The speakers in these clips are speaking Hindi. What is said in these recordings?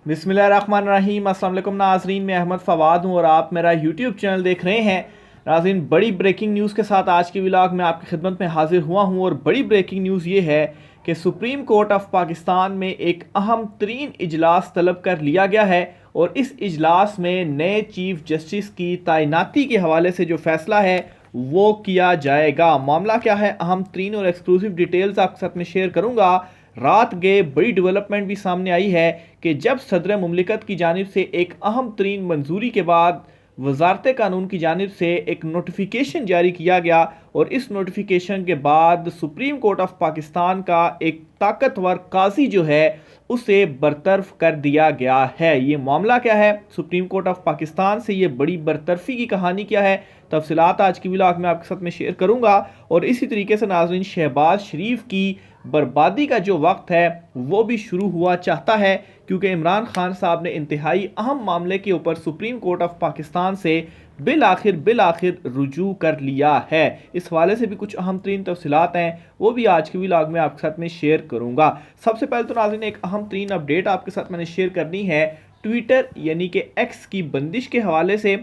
बिस्मिल्लाहिर्रहमानिर्रहीम। अस्सलाम वालेकुम नाज़रीन, मैं अहमद फ़वाद हूँ और आप मेरा यूट्यूब चैनल देख रहे हैं। नाज़रीन, बड़ी ब्रेकिंग न्यूज़ के साथ आज के व्लॉग में आपकी खिदमत में हाजिर हुआ हूँ और बड़ी ब्रेकिंग न्यूज़ ये है कि सुप्रीम कोर्ट ऑफ पाकिस्तान में एक अहम तरीन इजलास तलब कर लिया गया है और इस इजलास में नए चीफ जस्टिस की तैनाती के हवाले से जो फैसला है वो किया जाएगा। मामला क्या है, अहम तरीन और एक्सक्लूसिव डिटेल्स आपके साथ में शेयर करूँगा। रात गए बड़ी डेवलपमेंट भी सामने आई है कि जब सदर मुमलिकत की जानिब से एक अहम तरीन मंजूरी के बाद वजारत कानून की जानिब से एक नोटिफिकेशन जारी किया गया और इस नोटिफिकेशन के बाद सुप्रीम कोर्ट ऑफ पाकिस्तान का एक ताकतवर काजी जो है उसे बरतरफ कर दिया गया है। ये मामला क्या है, सुप्रीम कोर्ट ऑफ पाकिस्तान से ये बड़ी बरतरफी की कहानी क्या है, तफसीलात आज की व्लॉग में आपके साथ में शेयर करूंगा। और इसी तरीके से नाज़रीन, शहबाज शरीफ की बर्बादी का जो वक्त है वो भी शुरू हुआ चाहता है, क्योंकि इमरान खान साहब ने इंतहाई अहम मामले के ऊपर सुप्रीम कोर्ट ऑफ पाकिस्तान से बिल आखिर रुजू कर लिया है। इस हवाले से भी कुछ अहम तरीन तफसीलात हैं, वो भी आज के व्लॉग में आपके साथ में शेयर करूंगा। सबसे पहले तो नाज़रीन एक अहम तरीन अपडेट आपके साथ मैंने शेयर करनी है ट्विटर यानी कि एक्स की बंदिश के हवाले से।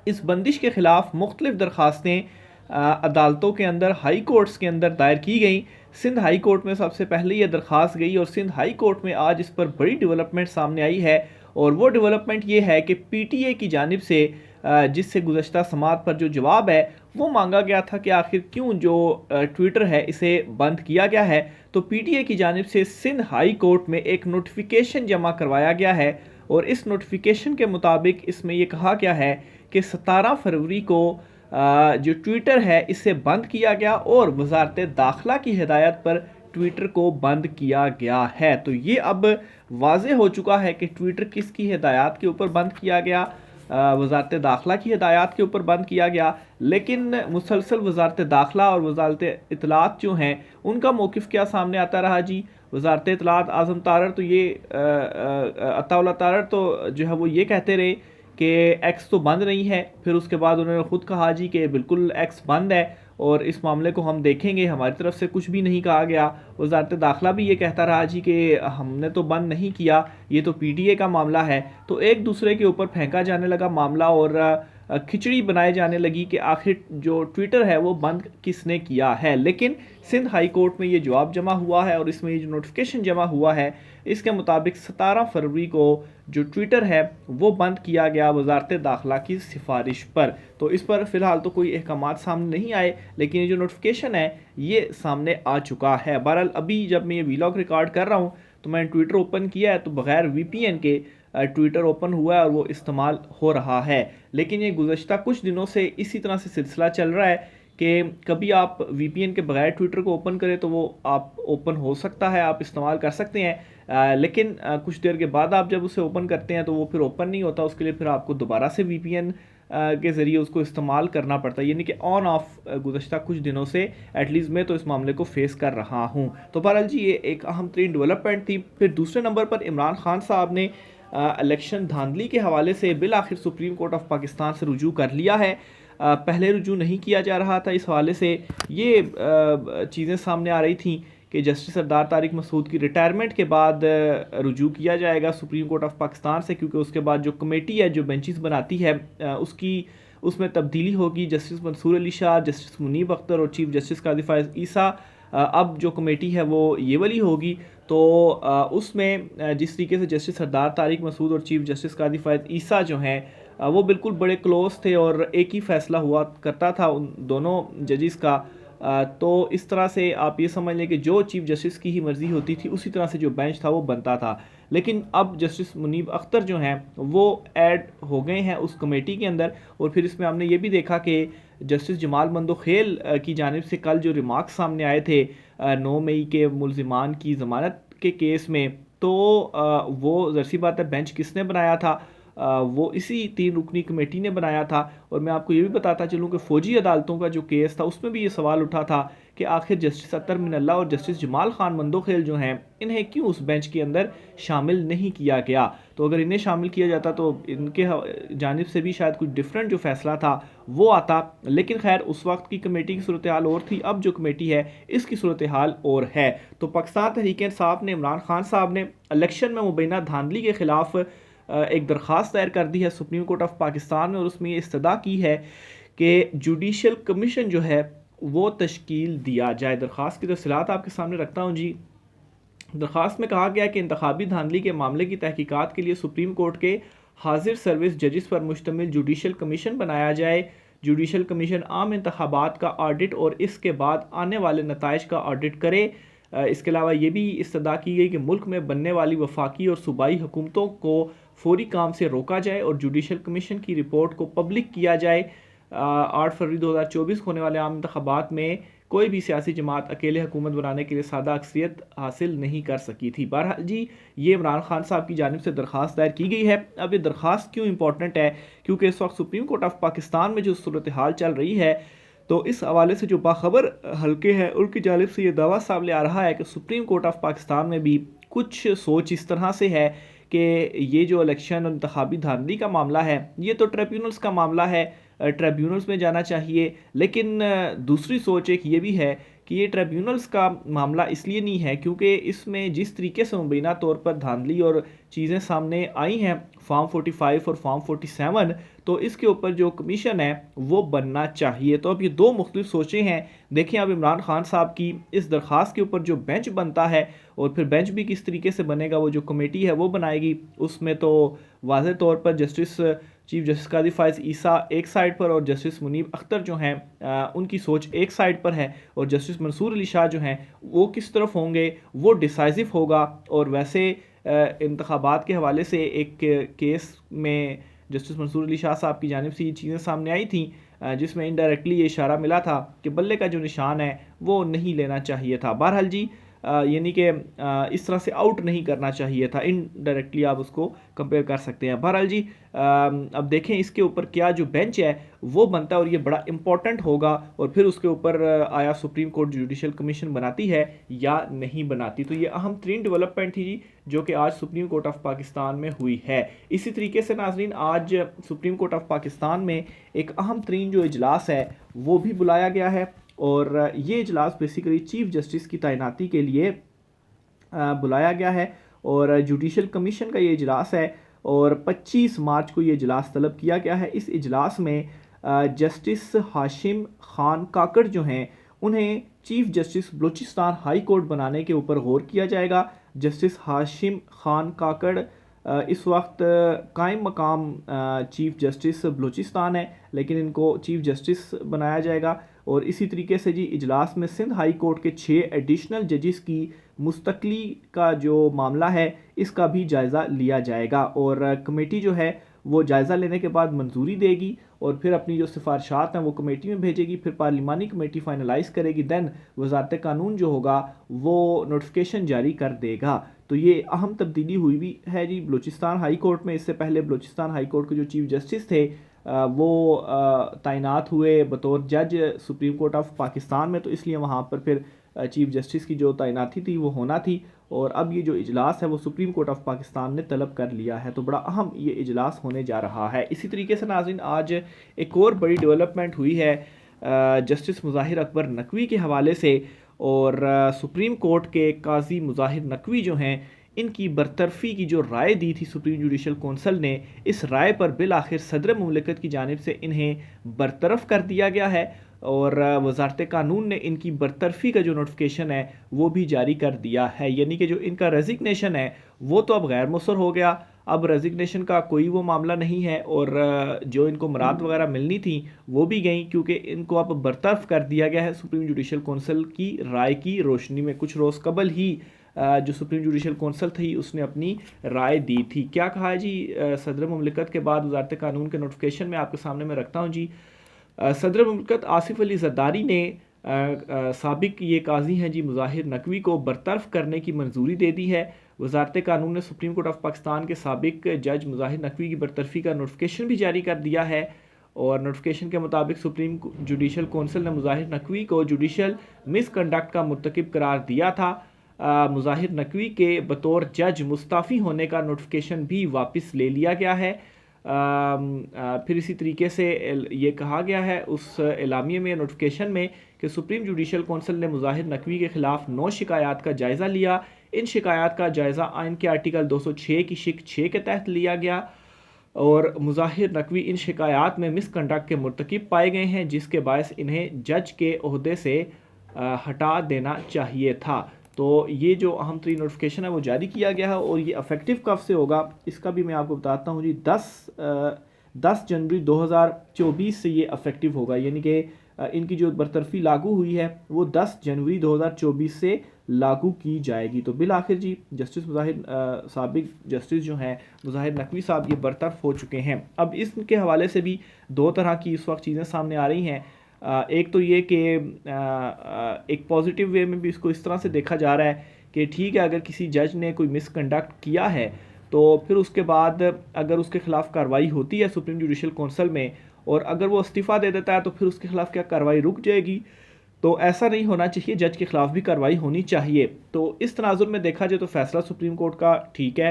इस बंदिश के खिलाफ मुख्तलिफ दरखास्तें अदालतों के अंदर, हाई कोर्ट्स के अंदर दायर की गई। सिंध हाई कोर्ट में सबसे पहले ये दरख्वास्त गई और सिंध हाई कोर्ट में आज इस पर बड़ी डेवलपमेंट सामने आई है। और वो डेवलपमेंट ये है कि पीटीए की जानिब से जिससे गुज़श्ता समात पर जो जवाब है वो मांगा गया था कि आखिर क्यों जो ट्विटर है इसे बंद किया गया है, तो पीटीए की जानिब से सिंध हाई कोर्ट में एक नोटिफिकेशन जमा करवाया गया है और इस नोटिफिकेशन के मुताबिक इसमें यह कहा गया है कि 17 फरवरी को जो ट्विटर है इसे बंद किया गया और वजारत दाखिला की हिदायत पर ट्विटर को बंद किया गया है। तो ये अब वाज़े हो चुका है कि ट्विटर किसकी हिदायत के ऊपर बंद किया गया, वजारत दाखिला की हिदायत के ऊपर बंद किया गया। लेकिन मुसलसल वजारत दाखिला और वजारत इतलात जो हैं उनका मौक़िफ़ क्या सामने आता रहा जी। वजारत इतलात आज़म तारर तो ये अताउल्लाह तारर तो जो है वो ये कहते रहे कि एक्स तो बंद नहीं है, फिर उसके बाद उन्होंने ख़ुद कहा जी कि बिल्कुल एक्स बंद है और इस मामले को हम देखेंगे, हमारी तरफ से कुछ भी नहीं कहा गया। वजारत दाखिला भी ये कहता रहा जी कि हमने तो बंद नहीं किया, ये तो पीटीए का मामला है। तो एक दूसरे के ऊपर फेंका जाने लगा मामला और खिचड़ी बनाई जाने लगी कि आखिर जो ट्विटर है वो बंद किसने किया है। लेकिन सिंध हाई कोर्ट में ये जवाब जमा हुआ है और इसमें ये जो नोटिफिकेशन जमा हुआ है इसके मुताबिक 17 फरवरी को जो ट्विटर है वो बंद किया गया वजारत दाखिला की सिफारिश पर। तो इस पर फ़िलहाल तो कोई अहकामात सामने नहीं आए, लेकिन ये जो नोटिफिकेशन है ये सामने आ चुका है। बहरहाल अभी जब मैं ये व्लॉग रिकॉर्ड कर रहा हूँ तो मैंने ट्विटर ओपन किया है तो बग़ैर वीपीएन के ट्विटर ओपन हुआ है और वो इस्तेमाल हो रहा है। लेकिन ये गुज़श्ता कुछ दिनों से इसी तरह से सिलसिला चल रहा है कि कभी आप वीपीएन के बगैर ट्विटर को ओपन करें तो वो आप ओपन हो सकता है, आप इस्तेमाल कर सकते हैं, लेकिन कुछ देर के बाद आप जब उसे ओपन करते हैं तो वो फिर ओपन नहीं होता। उसके लिए फिर आपको दोबारा से वीपीएन के ज़रिए उसको इस्तेमाल करना पड़ता है, यानी कि ऑन ऑफ गुज़श्ता कुछ दिनों से एटलीस्ट मैं तो इस मामले को फेस कर रहा हूँ। तो बहरहाल जी ये एक अहम तरीन डेवलपमेंट थी। फिर दूसरे नंबर पर इमरान खान साहब ने इलेक्शन धांधली के हवाले से बिल आखिर सुप्रीम कोर्ट ऑफ पाकिस्तान से रुजू कर लिया है। पहले रुजू नहीं किया जा रहा था, इस हवाले से ये चीज़ें सामने आ रही थी कि जस्टिस सरदार तारिक मसूद की रिटायरमेंट के बाद रुजू किया जाएगा सुप्रीम कोर्ट ऑफ पाकिस्तान से, क्योंकि उसके बाद जो कमेटी है जो बेंचेस बनाती है उसमें तब्दीली होगी। जस्टिस मंसूर अली शाह, जस्टिस मुनीब अख्तर और चीफ जस्टिस काजी फायज़ ईसा अब जो कमेटी है वो ये वाली होगी। तो उसमें जिस तरीके से जस्टिस सरदार तारिक मसूद और चीफ जस्टिस काजी फायज़ ईसा जो हैं वो बिल्कुल बड़े क्लोज थे और एक ही फ़ैसला हुआ करता था उन दोनों जजिस का, तो इस तरह से आप ये समझ लें कि जो चीफ जस्टिस की ही मर्ज़ी होती थी उसी तरह से जो बेंच था वो बनता था। लेकिन अब जस्टिस मुनीब अख्तर जो हैं वो ऐड हो गए हैं उस कमेटी के अंदर। और फिर इसमें हमने ये भी देखा कि जस्टिस जमाल मंदोखेल की जानिब से कल जो रिमार्क्स सामने आए थे 9 मई के मुल्ज़िमान की ज़मानत के केस में, तो वो ज़ाहिर सी बात है बेंच किसने बनाया था, वो इसी 3 रुकनी कमेटी ने बनाया था। और मैं आपको ये भी बताता चलूँ कि फ़ौजी अदालतों का जो केस था उसमें भी ये सवाल उठा था कि आखिर जस्टिस अतर मिनल्ला और जस्टिस जमाल खान मंदोखेल जो हैं इन्हें क्यों उस बेंच के अंदर शामिल नहीं किया गया। तो अगर इन्हें शामिल किया जाता तो इनके जानिब से भी शायद कुछ डिफरेंट जो फैसला था वो आता, लेकिन खैर उस वक्त की कमेटी की सूरत हाल और थी, अब जो कमेटी है इसकी सूरत हाल और है। तो पाकिस्तान तहरीक इंसाफ ने इमरान खान साहब ने इलेक्शन में मुबैना धांधली के खिलाफ एक दरख्वास्त दायर कर दी है सुप्रीम कोर्ट ऑफ पाकिस्तान में, और उसमें ये इस्तदा की है कि जुडिशल कमीशन जो है वो तश्कील दिया जाए। दरख्वास्त की तफसीलात आपके सामने रखता हूँ जी। दरख्वास्त में कहा गया कि इंतखाबी धांधली के मामले की तहकीकात के लिए सुप्रीम कोर्ट के हाजिर सर्विस जजिस पर मुश्तमिल जुडिशल कमीशन बनाया जाए। जुडिशल कमीशन आम इंतखाबात का ऑडिट और इसके बाद आने वाले नताइज का ऑडिट करे। इसके अलावा ये भी इस्तदा की गई कि मुल्क में बनने वाली वफाकी और सूबाई हुकूमतों को फौरी काम से रोका जाए और जुडिशल कमीशन की रिपोर्ट को पब्लिक किया जाए। 8 फरवरी 2024 होने वाले आम इंतखाबात में कोई भी सियासी जमात अकेले हुकूमत बनाने के लिए सादा अक्सरियत हासिल नहीं कर सकी थी। बहरहाल जी ये इमरान खान साहब की जानिब से दरख्वास्त दायर की गई है। अब ये दरख्वास्त क्यों इंपॉर्टेंट है, क्योंकि इस वक्त सुप्रीम कोर्ट ऑफ पाकिस्तान में जो सूरत हाल चल रही है तो इस हवाले से जो बाखबर हल्के हैं उनकी जानिब से ये दावा सामने आ रहा है कि सुप्रीम कोर्ट ऑफ पाकिस्तान में भी कुछ सोच इस तरह से है कि ये जो इलेक्शन और इंतखाबी धांधली का मामला है ये तो ट्रिब्यूनल्स का मामला है, ट्रिब्यूनल्स में जाना चाहिए। लेकिन दूसरी सोच एक ये भी है कि ये ट्रिब्यूनल्स का मामला इसलिए नहीं है क्योंकि इसमें जिस तरीके से मुबैना तौर पर धांधली और चीज़ें सामने आई हैं फॉर्म 45 और फॉर्म 47, तो इसके ऊपर जो कमीशन है वो बनना चाहिए। तो अब ये दो मुख्तलिफ सोचें हैं। देखें अब इमरान खान साहब की इस दरख्वास्त के ऊपर जो बेंच बनता है और फिर बेंच भी किस तरीके से बनेगा, वो जो कमेटी है वो बनाएगी, उसमें तो वाज़ेह तौर पर जस्टिस चीफ जस्टिस कादी फायज़ ईसा एक साइड पर और जस्टिस मुनीब अख्तर जो हैं उनकी सोच एक साइड पर है, और जस्टिस मंसूर अली शाह जो हैं वो किस तरफ होंगे वो डिसाइसिव होगा। और वैसे इंतखाबात के हवाले से एक केस में जस्टिस मंसूर अली शाह साहब की जानिब से ये चीज़ें सामने आई थी जिसमें इनडायरेक्टली ये इशारा मिला था कि बल्ले का जो निशान है वो नहीं लेना चाहिए था। बहरहाल जी यानी कि इस तरह से आउट नहीं करना चाहिए था, इनडायरेक्टली आप उसको कंपेयर कर सकते हैं। बहरहाल जी अब देखें इसके ऊपर क्या जो बेंच है वो बनता है और ये बड़ा इंपॉर्टेंट होगा, और फिर उसके ऊपर आया सुप्रीम कोर्ट जुडिशल कमीशन बनाती है या नहीं बनाती। तो ये अहम तरीन डेवलपमेंट थी जी जो कि आज सुप्रीम कोर्ट ऑफ पाकिस्तान में हुई है। इसी तरीके से नाजरीन आज सुप्रीम कोर्ट ऑफ पाकिस्तान में एक अहम तरीन जो इजलास है वो भी बुलाया गया है, और ये इजलास बेसिकली चीफ जस्टिस की तैनाती के लिए बुलाया गया है, और जुडिशल कमीशन का ये इजलास है और 25 मार्च को ये इजलास तलब किया गया है। इस इजलास में जस्टिस हाशिम खान काकड़ जो हैं उन्हें chief justice Balochistan high court बनाने के ऊपर गौर किया जाएगा। जस्टिस हाशिम खान काकड़ इस वक्त कायम मकाम चीफ जस्टिस बलूचिस्तान है, लेकिन इनको चीफ जस्टिस बनाया जाएगा। और इसी तरीके से जी इजलास में सिंध हाई कोर्ट के 6 एडिशनल जजिस की मुस्तकली का जो मामला है इसका भी जायज़ा लिया जाएगा, और कमेटी जो है वो जायज़ा लेने के बाद मंजूरी देगी और फिर अपनी जो सिफारिशात हैं वो कमेटी में भेजेगी, फिर पार्लिमानी कमेटी फाइनलाइज करेगी, दैन वजारत कानून जो होगा वो नोटिफिकेशन जारी कर देगा। तो ये अहम तब्दीली हुई भी है जी बलूचिस्तान हाई कोर्ट में। इससे पहले बलूचिस्तान हाई कोर्ट के जो चीफ जस्टिस थे वो तैनात हुए बतौर जज सुप्रीम कोर्ट ऑफ पाकिस्तान में, तो इसलिए वहाँ पर फिर चीफ जस्टिस की जो तैनाती थी वो होना थी, और अब ये जो इजलास है वो सुप्रीम कोर्ट ऑफ पाकिस्तान ने तलब कर लिया है। तो बड़ा अहम ये इजलास होने जा रहा है। इसी तरीके से नाज़रीन आज एक और बड़ी डेवलपमेंट हुई है जस्टिस मुज़ाहिर अकबर नकवी के हवाले से, और सुप्रीम कोर्ट के काजी मुज़ाहिर नकवी जो हैं इनकी बरतरफ़ी की जो राय दी थी सुप्रीम जुडिशल कौंसल ने, इस राय पर बिल आखिर सदर मुमलिकत की जानिब से इन्हें बरतरफ कर दिया गया है, और वजारत कानून ने इनकी बरतरफ़ी का जो नोटिफिकेशन है वो भी जारी कर दिया है। यानी कि जो इनका रेजिग्नेशन है वो तो अब गैर मुसर हो गया, अब रेजिग्नेशन का कोई वो मामला नहीं है, और जो इनको मराद वगैरह मिलनी थी वो भी गई, क्योंकि इनको अब बरतरफ कर दिया गया है सुप्रीम जुडिशल कौंसल की राय की रोशनी में। कुछ रोज़ कबल ही जो सुप्रीम जुडिशल कौंसल थी उसने अपनी राय दी थी। क्या कहा है जी सदर मुमलिकत के बाद वजारत कानून के नोटिफिकेशन में आपके सामने मैं रखता हूँ जी। सदर मुमलिकत आसिफ अली जरदारी ने साबिक ये काजी हैं जी मुज़ाहिर नकवी को बरतरफ करने की मंजूरी दे दी है। वजारत कानून ने सुप्रीम कोर्ट ऑफ पाकिस्तान के साबिक जज मुज़ाहिर नकवी की बरतरफ़ी का नोटिफिकेशन भी जारी कर दिया है, और नोटिफिकेशन के मुताबिक सुप्रीम जुडिशल कौंसिल ने मुज़ाहिर नकवी को जुडिशल मिसकंडक्ट का मुर्तकिब करार दिया था। मुज़ाहिर नकवी के बतौर जज मुस्ताफ़ी होने का नोटिफिकेशन भी वापस ले लिया गया है। फिर इसी तरीके से ये कहा गया है उस एलामिया में, नोटिफिकेशन में, कि सुप्रीम जुडिशल कौंसिल ने मुज़ाहिर नकवी के ख़िलाफ़ 9 शिकायत का जायज़ा लिया। इन शिकायत का जायज़ा आइन के आर्टिकल 206 की शिक 6 के तहत लिया गया और मुज़ाहिर नकवी इन शिकायत में मिसकंडक्ट के मुर्तकिब पाए गए हैं, जिसके बायस इन्हें जज के ओहदे से हटा देना चाहिए था। तो ये जो अहम तरीन नोटिफिकेशन है वो जारी किया गया है और ये अफेक्टिव कब से होगा इसका भी मैं आपको बताता हूँ जी। 10 जनवरी 2024 से ये अफेक्टिव होगा, यानी कि इनकी जो बरतरफी लागू हुई है वो 10 जनवरी 2024 से लागू की जाएगी। तो बिल आखिर जी जस्टिस मुज़ाहिर साबिक जस्टिस जो हैं मुज़ाहिर नकवी साहब ये बरतरफ हो चुके हैं। अब इसके हवाले से भी दो तरह की इस वक्त चीज़ें सामने आ रही हैं। एक तो ये कि एक पॉजिटिव वे में भी इसको इस तरह से देखा जा रहा है कि ठीक है, अगर किसी जज ने कोई मिसकंडक्ट किया है तो फिर उसके बाद अगर उसके खिलाफ कार्रवाई होती है सुप्रीम जुडिशल कौंसिल में और अगर वो इस्तीफ़ा दे देता है तो फिर उसके खिलाफ क्या कार्रवाई रुक जाएगी? तो ऐसा नहीं होना चाहिए, जज के खिलाफ भी कार्रवाई होनी चाहिए। तो इस तनाजुर में देखा जाए तो फैसला सुप्रीम कोर्ट का ठीक है,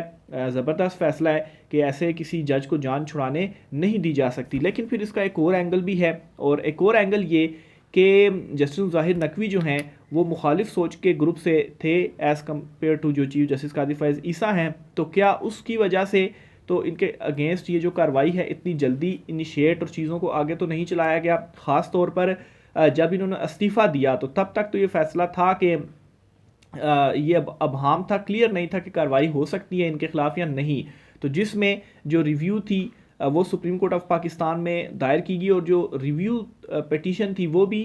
ज़बरदस्त फैसला है कि ऐसे किसी जज को जान छुड़ाने नहीं दी जा सकती। लेकिन फिर इसका एक और एंगल भी है और एक और एंगल ये कि जस्टिस मुज़ाहिर नकवी जो हैं वो मुखालिफ सोच के ग्रुप से थे एज़ कम्पेयर टू जो चीफ जस्टिस कादी फैज़ ईसा हैं। तो क्या उसकी वजह से तो इनके अगेंस्ट ये जो कार्रवाई है इतनी जल्दी इनिशिएट और चीज़ों को आगे तो नहीं चलाया गया? ख़ास तौर पर जब इन्होंने इस्तीफ़ा दिया तो तब तक तो ये फैसला था कि ये अबहाम था, क्लियर नहीं था कि कार्रवाई हो सकती है इनके खिलाफ या नहीं। तो जिसमें जो रिव्यू थी वो सुप्रीम कोर्ट ऑफ पाकिस्तान में दायर की गई और जो रिव्यू पिटीशन थी वो भी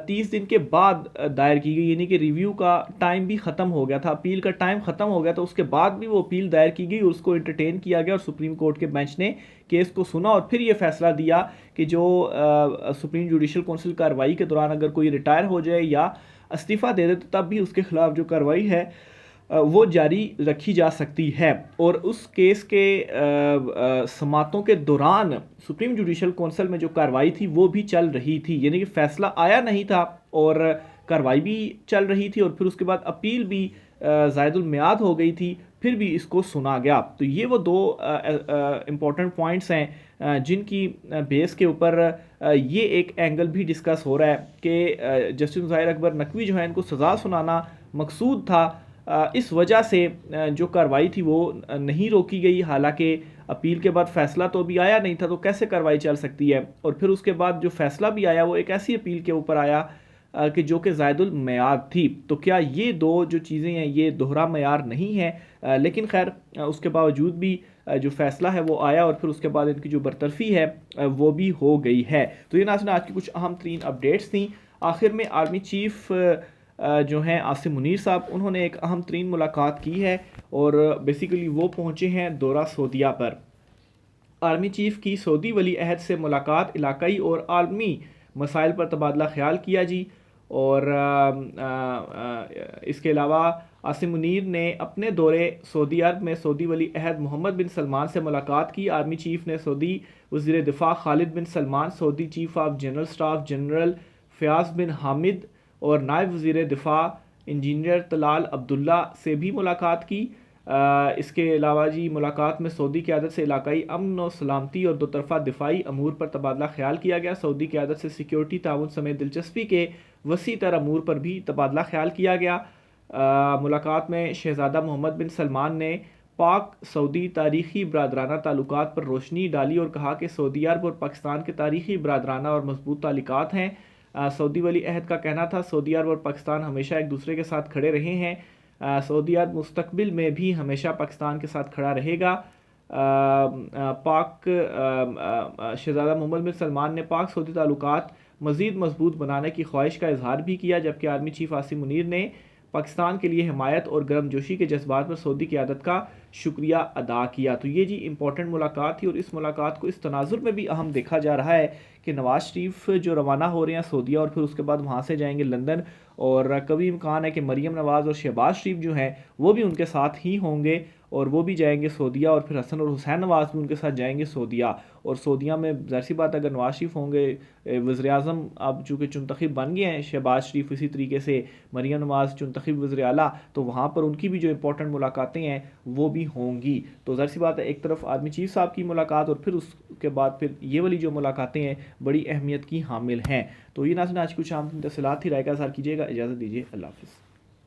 30 दिन के बाद दायर की गई, यानी कि रिव्यू का टाइम भी ख़त्म हो गया था, अपील का टाइम ख़त्म हो गया था। उसके बाद भी वो अपील दायर की गई और उसको एंटरटेन किया गया और सुप्रीम कोर्ट के बेंच ने केस को सुना और फिर ये फैसला दिया कि जो सुप्रीम जुडिशल कौंसिल कार्रवाई के दौरान अगर कोई रिटायर हो जाए या इस्तीफ़ा दे दे तो तब भी उसके खिलाफ जो कार्रवाई है वो जारी रखी जा सकती है। और उस केस के समातों के दौरान सुप्रीम जुडिशल कौंसिल में जो कार्रवाई थी वो भी चल रही थी, यानी कि फैसला आया नहीं था और कार्रवाई भी चल रही थी और फिर उसके बाद अपील भी ज़ायदुल मियाद हो गई थी, फिर भी इसको सुना गया। तो ये वो दो इम्पॉर्टेंट पॉइंट्स हैं जिनकी बेस के ऊपर ये एक एंगल भी डिस्कस हो रहा है कि जस्टिस मुज़ाहिर अकबर नकवी जो है इनको सज़ा सुनाना मकसूद था। इस वजह से जो कार्रवाई थी वो नहीं रोकी गई, हालांकि अपील के बाद फैसला तो अभी आया नहीं था, तो कैसे कार्रवाई चल सकती है? और फिर उसके बाद जो फैसला भी आया वो एक ऐसी अपील के ऊपर आया कि जो कि ज़ायदुल मियाद थी। तो क्या ये दो जो चीज़ें हैं ये दोहरा मयार नहीं है? लेकिन खैर उसके बावजूद भी जो फैसला है वो आया और फिर उसके बाद इनकी जो बरतरफी है वो भी हो गई है। तो ये नाज़रीन आज की कुछ अहम तरीन अपडेट्स थी। आखिर में आर्मी चीफ जो हैं आसिम मुनीर साहब, उन्होंने एक अहम तरीन मुलाकात की है और बेसिकली वो पहुँचे हैं दौरा सऊदीया पर। आर्मी चीफ की सऊदी वली अहद से मुलाकात, इलाकाई और आलमी मसाइल पर तबादला ख्याल किया जी। और इसके अलावा आसिम मुनीर ने अपने दौरे सऊदी अरब में सऊदी वली अहद मोहम्मद बिन सलमान से मुलाकात की। आर्मी चीफ ने सऊदी वज़ीर दिफा Khalid bin Salman, Saudi chief of general staff general Fayyaz bin Hamid और नायब वज़ीर दिफा इंजीनियर तलाल अब्दुल्ला से भी मुलाकात की। इसके अलावा जी मुलाकात में सऊदी क़यादत से इलाकाई अमन और सलामती और दोतरफ़ा दिफाई अमूर पर तबादला ख्याल किया गया। सऊदी क़यादत से सिक्योरिटी ताउन समेत दिलचस्पी के वसी तर अमूर पर भी तबादला ख्याल किया गया। मुलाकात में शहज़ादा मोहम्मद बिन सलमान ने पाक सऊदी तारीख़ी बरदराना ताल्लुकात पर रोशनी डाली और कहा कि सऊदी अरब और पाकिस्तान के तारीख़ी बरदराना और मजबूत ताल्लुकात हैं। सऊदी वली अहद का कहना था सऊदी अरब और पाकिस्तान हमेशा एक दूसरे के साथ खड़े रहे हैं। सऊदी अरब मुस्तकबिल में भी हमेशा पाकिस्तान के साथ खड़ा रहेगा। पाक शहज़ादा मोहम्मद बिन सलमान ने पाक सऊदी ताल्लुकात मज़ीद मजबूत बनाने की ख्वाहिश का इजहार भी किया, जबकि आर्मी चीफ आसिम मुनीर ने पाकिस्तान के लिए हिमायत और गर्मजोशी के जज्बात पर सऊदी क़यादत का शुक्रिया अदा किया। तो ये जी इंपॉर्टेंट मुलाकात थी और इस मुलाकात को इस तनाजुर में भी अहम देखा जा रहा है कि नवाज़ शरीफ जो रवाना हो रहे हैं सऊदीया और फिर उसके बाद वहाँ से जाएंगे लंदन और कभी इम्कान है कि मरीम नवाज़ और शहबाज शरीफ जो हैं वो भी उनके साथ ही होंगे और वो भी जाएंगे सऊदीया, और फिर हसन और हुसैन नवाज़ भी उनके साथ जाएंगे सऊदीया। और सऊदीया में ज़ाहिर सी बात अगर नवाज शरीफ होंगे, वज़ीर-ए-आज़म अब चूँकि चुनतखब बन गए हैं, शहबाज शरीफ इसी तरीके से मरीम नवाज़ चुनतखब वज़ीर आला, तो वहाँ पर उनकी भी जो इंपॉर्टेंट मुलाकातें हैं वो भी होंगी। तो ज़ाहिर सी बात है एक तरफ आर्मी चीफ साहब की मुलाकात और फिर उसके बाद फिर ये वाली जो मुलाकातें हैं बड़ी अहमियत की हामिल हैं। तो ये नाज़रीन आज कुछ आम तफसीलात थी, राय का इज़हार कीजिएगा। इजाज़त दीजिए, अल्लाह हाफ़िज़।